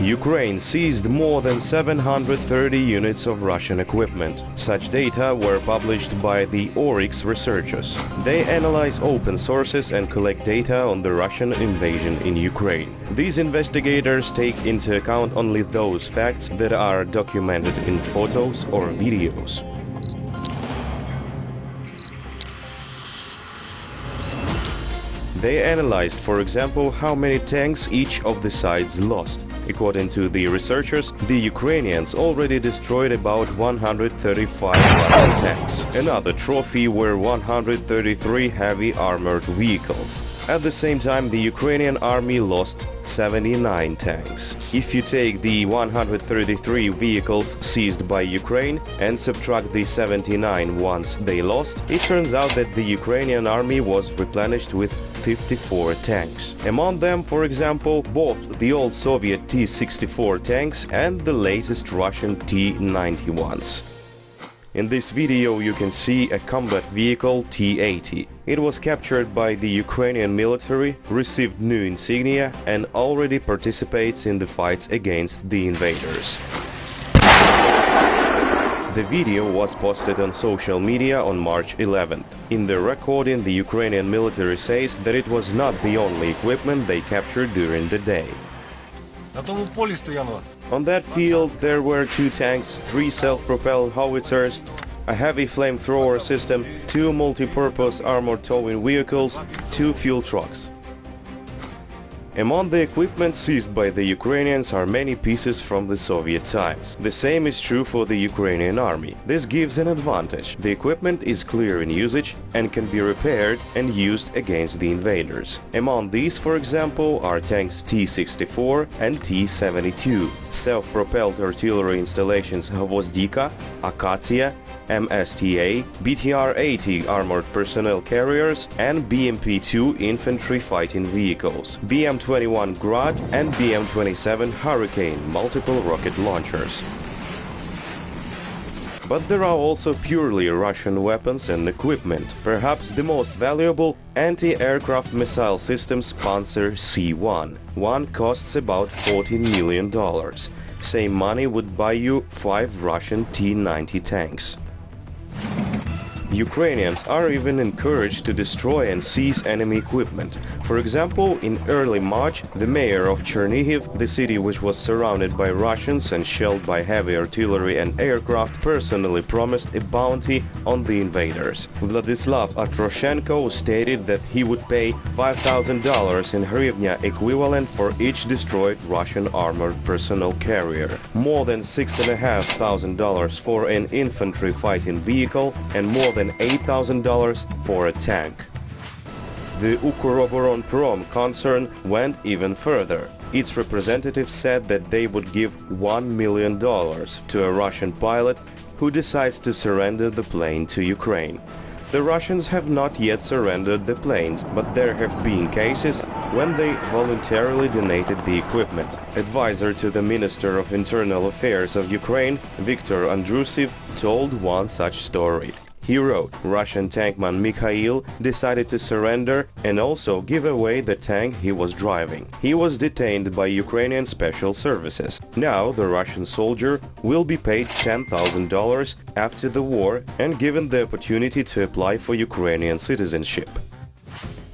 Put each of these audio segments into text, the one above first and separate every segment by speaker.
Speaker 1: Ukraine seized more than 730 units of Russian equipment. Such data were published by the Oryx researchers. They analyze open sources and collect data on the Russian invasion in Ukraine. These investigators take into account only those facts that are documented in photos or videos. They analyzed, for example, how many tanks each of the sides lost. According to the researchers, the Ukrainians already destroyed about 135 Russian tanks. Another trophy were 133 heavy armored vehicles. At the same time, the Ukrainian army lost 79 tanks. If you take the 133 vehicles seized by Ukraine and subtract the 79 ones they lost, it turns out that the Ukrainian army was replenished with 54 tanks. Among them, for example, both the old Soviet T-64 tanks and the latest Russian T-91s. In this video you can see a combat vehicle T-80. It was captured by the Ukrainian military, received new insignia and already participates in the fights against the invaders. The video was posted on social media on March 11th. In the recording, the Ukrainian military says that it was not the only equipment they captured during the day. On that field there were 2 tanks, 3 self-propelled howitzers, a heavy flamethrower system, 2 multi-purpose armored towing vehicles, 2 fuel trucks. Among the equipment seized by the Ukrainians are many pieces from the Soviet times. The same is true for the Ukrainian army. This gives an advantage. The equipment is clear in usage and can be repaired and used against the invaders. Among these, for example, are tanks T-64 and T-72, self-propelled artillery installations Gvozdika, Akatsiya, MSTA, BTR-80 armored personnel carriers and BMP-2 infantry fighting vehicles, BM-21 Grad and BM-27 Hurricane multiple rocket launchers. But there are also purely Russian weapons and equipment. Perhaps the most valuable, anti-aircraft missile systems Panzer C-1. One costs about $14 million. Same money would buy you 5 Russian T-90 tanks. Ukrainians are even encouraged to destroy and seize enemy equipment. For example, in early March, the mayor of Chernihiv, the city which was surrounded by Russians and shelled by heavy artillery and aircraft, personally promised a bounty on the invaders. Vladislav Atroshenko stated that he would pay $5,000 in hryvnia equivalent for each destroyed Russian armored personnel carrier, more than $6,500 for an infantry fighting vehicle, and more than $8,000 for a tank. The Ukrovoronprom concern went even further. Its representatives said that they would give $1 million to a Russian pilot who decides to surrender the plane to Ukraine. The Russians have not yet surrendered the planes, but there have been cases when they voluntarily donated the equipment. Advisor to the Minister of Internal Affairs of Ukraine, Viktor Andrusiv, told one such story. He wrote, Russian tankman Mikhail decided to surrender and also give away the tank he was driving. He was detained by Ukrainian special services. Now the Russian soldier will be paid $10,000 after the war and given the opportunity to apply for Ukrainian citizenship.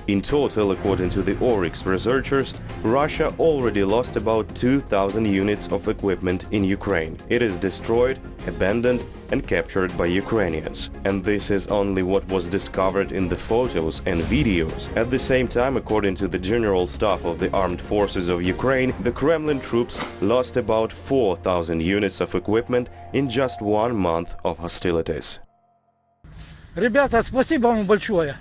Speaker 1: In total, according to the Oryx researchers, Russia already lost about 2,000 units of equipment in Ukraine. It is destroyed, abandoned and captured by Ukrainians. And this is only what was discovered in the photos and videos. At the same time, according to the General Staff of the Armed Forces of Ukraine, the Kremlin troops lost about 4,000 units of equipment in just 1 month of hostilities.
Speaker 2: Ребята, спасибо вам большое.